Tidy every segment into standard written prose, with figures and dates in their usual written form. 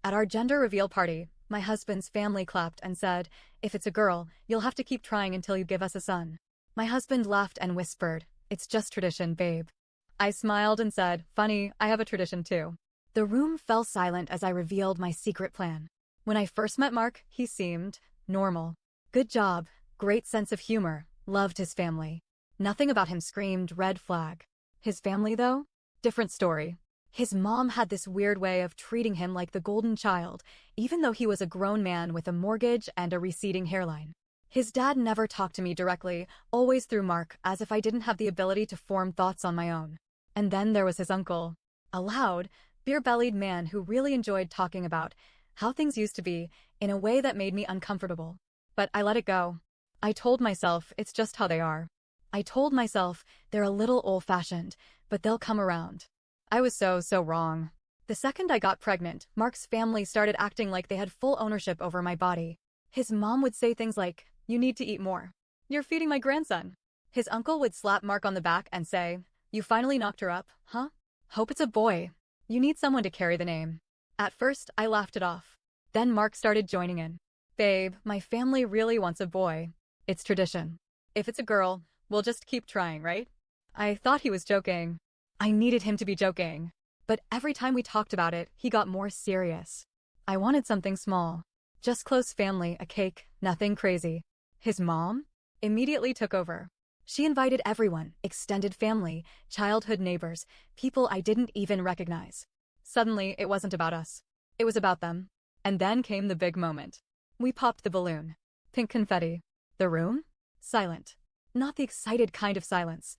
At our gender reveal party, my husband's family clapped and said, "If it's a girl, you'll have to keep trying until you give us a son." My husband laughed and whispered, "It's just tradition, babe." I smiled and said, "Funny, I have a tradition too." The room fell silent as I revealed my secret plan. When I first met Mark, he seemed normal. Good job, great sense of humor, loved his family. Nothing about him screamed red flag. His family, though? Different story. His mom had this weird way of treating him like the golden child, even though he was a grown man with a mortgage and a receding hairline. His dad never talked to me directly, always through Mark, as if I didn't have the ability to form thoughts on my own. And then there was his uncle. A loud, beer-bellied man who really enjoyed talking about how things used to be in a way that made me uncomfortable. But I let it go. I told myself it's just how they are. I told myself they're a little old-fashioned, but they'll come around. I was so wrong. The second I got pregnant, Mark's family started acting like they had full ownership over my body. His mom would say things like, "You need to eat more. You're feeding my grandson." His uncle would slap Mark on the back and say, "You finally knocked her up, huh? Hope it's a boy. You need someone to carry the name." At first, I laughed it off. Then Mark started joining in. "Babe, my family really wants a boy. It's tradition. If it's a girl, we'll just keep trying, right?" I thought he was joking. I needed him to be joking. But every time we talked about it, he got more serious. I wanted something small. Just close family, a cake, nothing crazy. His mom immediately took over. She invited everyone, extended family, childhood neighbors, people I didn't even recognize. Suddenly, it wasn't about us. It was about them. And then came the big moment. We popped the balloon. Pink confetti. The room? Silent. Not the excited kind of silence.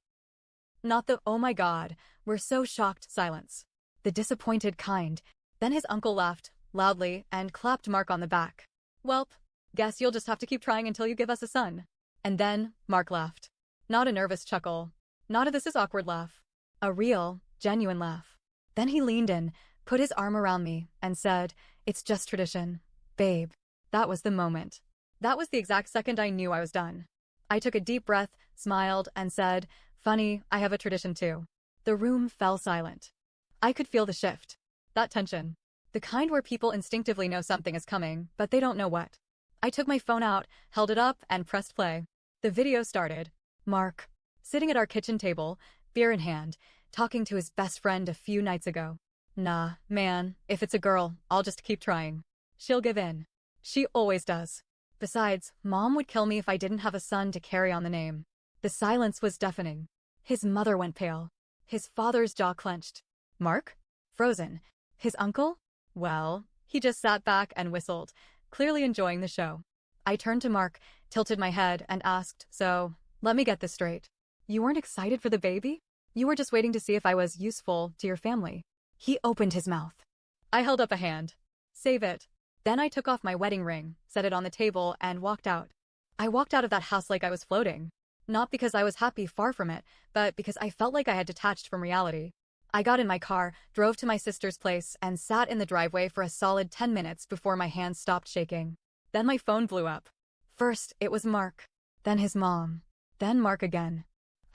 Not the, "Oh my God, we're so shocked" silence. The disappointed kind. Then his uncle laughed, loudly, and clapped Mark on the back. "Welp, guess you'll just have to keep trying until you give us a son." And then, Mark laughed. Not a nervous chuckle. Not a "this is awkward" laugh. A real, genuine laugh. Then he leaned in, put his arm around me, and said, "It's just tradition, babe." That was the moment. That was the exact second I knew I was done. I took a deep breath, smiled, and said, "Funny, I have a tradition too." The room fell silent. I could feel the shift. That tension. The kind where people instinctively know something is coming, but they don't know what. I took my phone out, held it up, and pressed play. The video started. Mark, sitting at our kitchen table, beer in hand, talking to his best friend a few nights ago. "Nah, man, if it's a girl, I'll just keep trying. She'll give in. She always does. Besides, Mom would kill me if I didn't have a son to carry on the name." The silence was deafening. His mother went pale. His father's jaw clenched. Mark? Frozen. His uncle? Well, he just sat back and whistled, clearly enjoying the show. I turned to Mark, tilted my head, and asked, "So, let me get this straight. You weren't excited for the baby? You were just waiting to see if I was useful to your family?" He opened his mouth. I held up a hand. "Save it." Then I took off my wedding ring, set it on the table, and walked out. I walked out of that house like I was floating. Not because I was happy, far from it, but because I felt like I had detached from reality. I got in my car, drove to my sister's place, and sat in the driveway for a solid 10 minutes before my hands stopped shaking. Then my phone blew up. First, it was Mark. Then his mom. Then Mark again.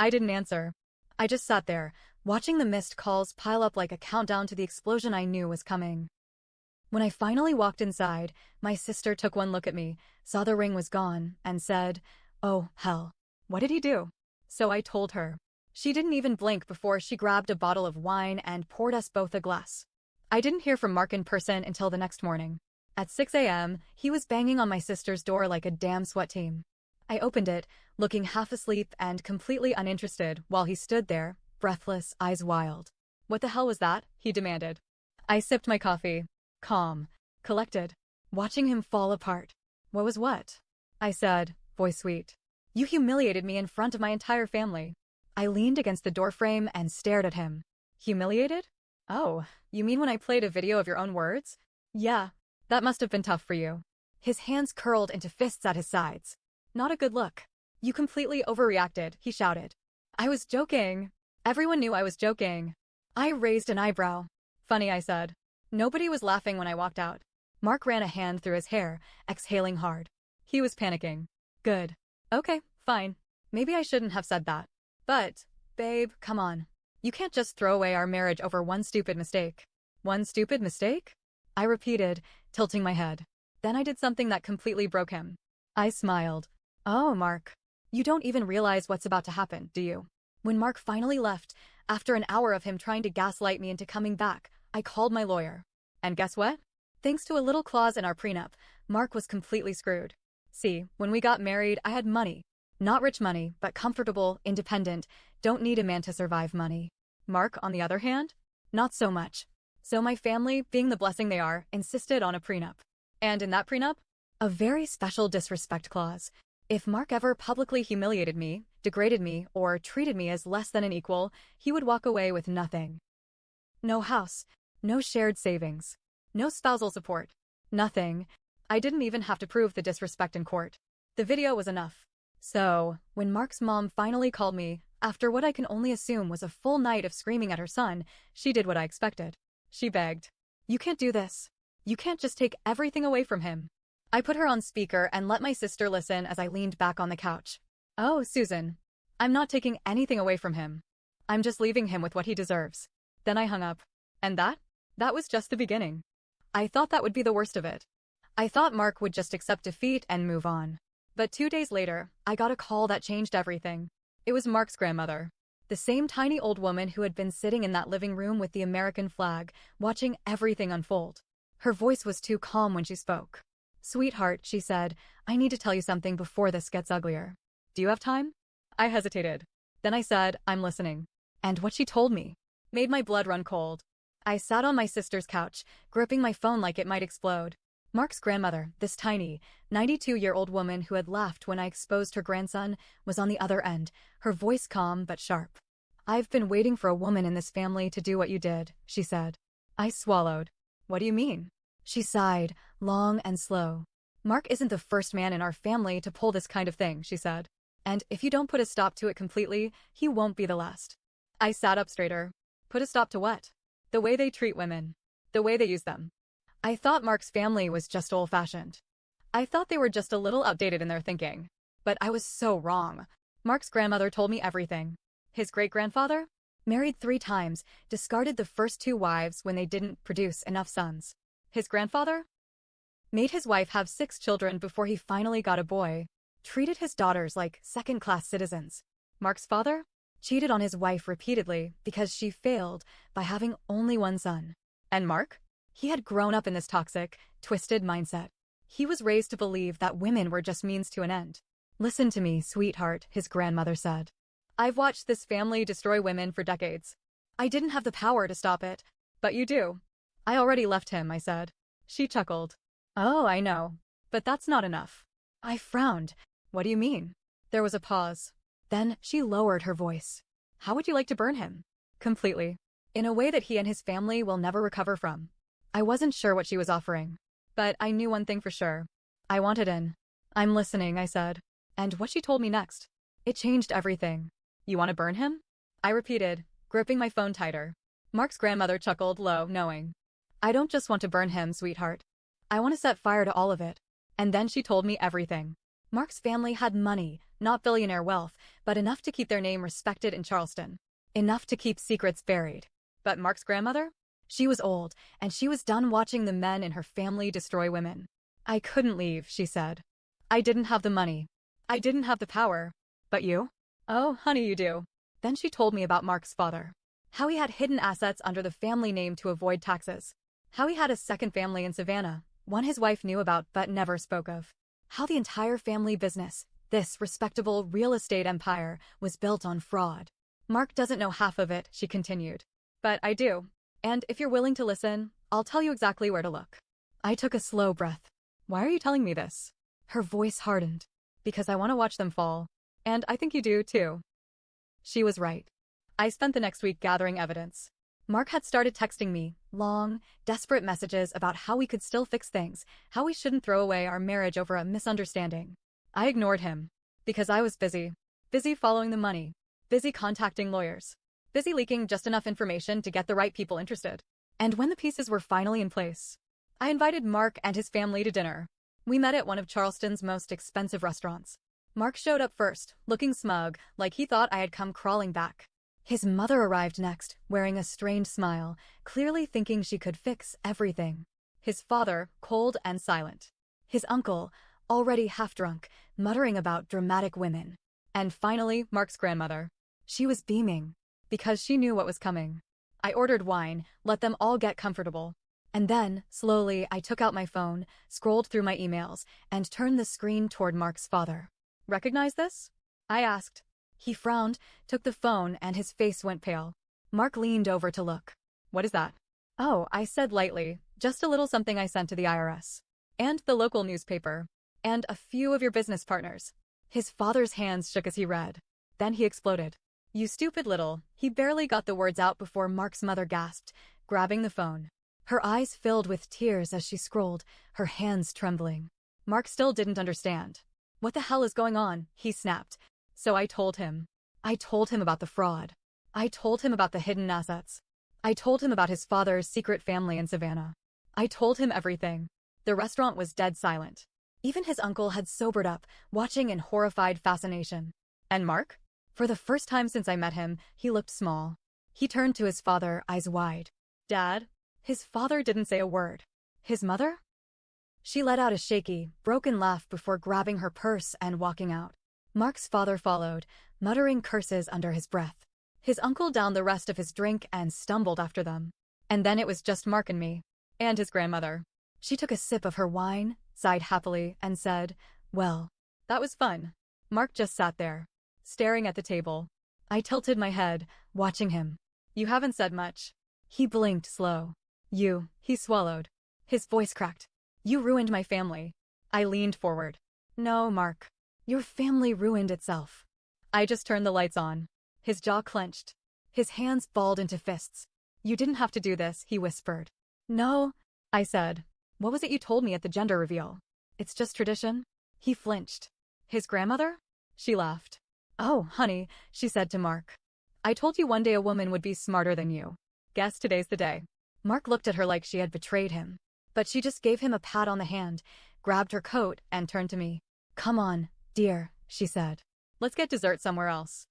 I didn't answer. I just sat there, watching the missed calls pile up like a countdown to the explosion I knew was coming. When I finally walked inside, my sister took one look at me, saw the ring was gone, and said, "Oh, hell. What did he do?" So I told her. She didn't even blink before she grabbed a bottle of wine and poured us both a glass. I didn't hear from Mark in person until the next morning. At 6 a.m., he was banging on my sister's door like a damn SWAT team. I opened it, looking half asleep and completely uninterested while he stood there, breathless, eyes wild. "What the hell was that?" he demanded. I sipped my coffee. Calm. Collected. Watching him fall apart. "What was what?" I said, voice sweet. "You humiliated me in front of my entire family." I leaned against the doorframe and stared at him. "Humiliated? Oh, you mean when I played a video of your own words? Yeah, that must have been tough for you." His hands curled into fists at his sides. "Not a good look. You completely overreacted," he shouted. "I was joking. Everyone knew I was joking." I raised an eyebrow. "Funny," I said. Nobody was laughing when I walked out. Mark ran a hand through his hair, exhaling hard. He was panicking. "Good. Okay, fine. Maybe I shouldn't have said that. But, babe, come on. You can't just throw away our marriage over one stupid mistake." "One stupid mistake?" I repeated, tilting my head. Then I did something that completely broke him. I smiled. Oh, Mark. You don't even realize what's about to happen, do you? When Mark finally left, after an hour of him trying to gaslight me into coming back, I called my lawyer. And guess what? Thanks to a little clause in our prenup, Mark was completely screwed. See, when we got married, I had money. Not rich money, but comfortable, independent, don't need a man to survive money. Mark, on the other hand, not so much. So my family, being the blessing they are, insisted on a prenup. And in that prenup, a very special disrespect clause. If Mark ever publicly humiliated me, degraded me, or treated me as less than an equal, he would walk away with nothing. No house, no shared savings, no spousal support, nothing. I didn't even have to prove the disrespect in court. The video was enough. So, when Mark's mom finally called me, after what I can only assume was a full night of screaming at her son, she did what I expected. She begged. You can't do this. You can't just take everything away from him. I put her on speaker and let my sister listen as I leaned back on the couch. Oh, Susan. I'm not taking anything away from him. I'm just leaving him with what he deserves. Then I hung up. And that was just the beginning. I thought that would be the worst of it. I thought Mark would just accept defeat and move on. But 2 days later, I got a call that changed everything. It was Mark's grandmother. The same tiny old woman who had been sitting in that living room with the American flag, watching everything unfold. Her voice was too calm when she spoke. Sweetheart, she said, I need to tell you something before this gets uglier. Do you have time? I hesitated. Then I said, I'm listening. And what she told me made my blood run cold. I sat on my sister's couch, gripping my phone like it might explode. Mark's grandmother, this tiny, 92-year-old woman who had laughed when I exposed her grandson, was on the other end, her voice calm but sharp. I've been waiting for a woman in this family to do what you did, she said. I swallowed. What do you mean? She sighed, long and slow. Mark isn't the first man in our family to pull this kind of thing, she said. And if you don't put a stop to it completely, he won't be the last. I sat up straighter. Put a stop to what? The way they treat women. The way they use them. I thought Mark's family was just old-fashioned. I thought they were just a little outdated in their thinking. But I was so wrong. Mark's grandmother told me everything. His great-grandfather? Married 3 times, discarded the first 2 wives when they didn't produce enough sons. His grandfather? Made his wife have 6 children before he finally got a boy. Treated his daughters like second-class citizens. Mark's father? Cheated on his wife repeatedly because she failed by having only 1 son. And Mark? He had grown up in this toxic, twisted mindset. He was raised to believe that women were just means to an end. Listen to me, sweetheart, his grandmother said. I've watched this family destroy women for decades. I didn't have the power to stop it, but you do. I already left him, I said. She chuckled. Oh, I know. But that's not enough. I frowned. What do you mean? There was a pause. Then she lowered her voice. How would you like to burn him? Completely. In a way that he and his family will never recover from. I wasn't sure what she was offering. But I knew one thing for sure. I wanted in. I'm listening, I said. And what she told me next. It changed everything. You want to burn him? I repeated, gripping my phone tighter. Mark's grandmother chuckled low, knowing. I don't just want to burn him, sweetheart. I want to set fire to all of it. And then she told me everything. Mark's family had money, not billionaire wealth, but enough to keep their name respected in Charleston. Enough to keep secrets buried. But Mark's grandmother? She was old, and she was done watching the men in her family destroy women. I couldn't leave, she said. I didn't have the money. I didn't have the power. But you? Oh, honey, you do. Then she told me about Mark's father. How he had hidden assets under the family name to avoid taxes. How he had a second family in Savannah, one his wife knew about but never spoke of. How the entire family business, this respectable real estate empire, was built on fraud. Mark doesn't know half of it, she continued. But I do. And if you're willing to listen, I'll tell you exactly where to look. I took a slow breath. Why are you telling me this? Her voice hardened. Because I want to watch them fall. And I think you do, too. She was right. I spent the next week gathering evidence. Mark had started texting me, long, desperate messages about how we could still fix things, how we shouldn't throw away our marriage over a misunderstanding. I ignored him. Because I was busy. Busy following the money. Busy contacting lawyers. Busy leaking just enough information to get the right people interested. And when the pieces were finally in place, I invited Mark and his family to dinner. We met at one of Charleston's most expensive restaurants. Mark showed up first, looking smug, like he thought I had come crawling back. His mother arrived next, wearing a strained smile, clearly thinking she could fix everything. His father, cold and silent. His uncle, already half-drunk, muttering about dramatic women. And finally, Mark's grandmother. She was beaming, because she knew what was coming. I ordered wine, let them all get comfortable. And then, slowly, I took out my phone, scrolled through my emails, and turned the screen toward Mark's father. "Recognize this?" I asked. He frowned, took the phone, and his face went pale. Mark leaned over to look. "What is that?" "Oh," I said lightly, "just a little something I sent to the IRS. And the local newspaper. And a few of your business partners." His father's hands shook as he read. Then he exploded. "You stupid little..." He barely got the words out before Mark's mother gasped, grabbing the phone. Her eyes filled with tears as she scrolled, her hands trembling. Mark still didn't understand. "What the hell is going on?" he snapped. So I told him. I told him about the fraud. I told him about the hidden assets. I told him about his father's secret family in Savannah. I told him everything. The restaurant was dead silent. Even his uncle had sobered up, watching in horrified fascination. And Mark? For the first time since I met him, he looked small. He turned to his father, eyes wide. "Dad?" His father didn't say a word. His mother? She let out a shaky, broken laugh before grabbing her purse and walking out. Mark's father followed, muttering curses under his breath. His uncle downed the rest of his drink and stumbled after them. And then it was just Mark and me. And his grandmother. She took a sip of her wine, sighed happily, and said, "Well, that was fun." Mark just sat there, staring at the table. I tilted my head, watching him. "You haven't said much." He blinked slow. He swallowed. His voice cracked. "You ruined my family." I leaned forward. "No, Mark. Your family ruined itself." I just turned the lights on. His jaw clenched. His hands balled into fists. "You didn't have to do this," he whispered. "No," I said. "What was it you told me at the gender reveal?" "It's just tradition." He flinched. "His grandmother?" She laughed. "Oh, honey," she said to Mark. "I told you one day a woman would be smarter than you. Guess today's the day." Mark looked at her like she had betrayed him. But she just gave him a pat on the hand, grabbed her coat, and turned to me. "Come on, dear," she said. "Let's get dessert somewhere else.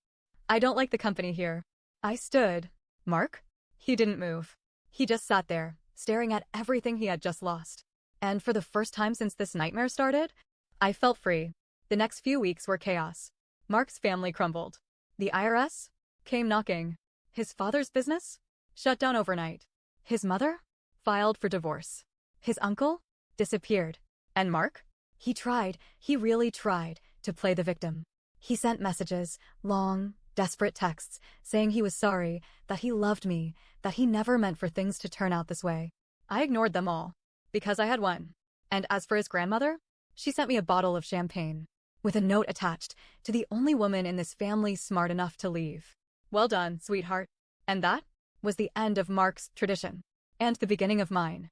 I don't like the company here." I stood. "Mark?" He didn't move. He just sat there, staring at everything he had just lost. And for the first time since this nightmare started, I felt free. The next few weeks were chaos. Mark's family crumbled. The IRS came knocking. His father's business shut down overnight. His mother filed for divorce. His uncle disappeared. And Mark? He really tried to play the victim. He sent messages, long, desperate texts, saying he was sorry, that he loved me, that he never meant for things to turn out this way. I ignored them all, because I had won. And as for his grandmother, she sent me a bottle of champagne, with a note attached, to the only woman in this family smart enough to leave. "Well done, sweetheart." And that was the end of Mark's tradition. And the beginning of mine.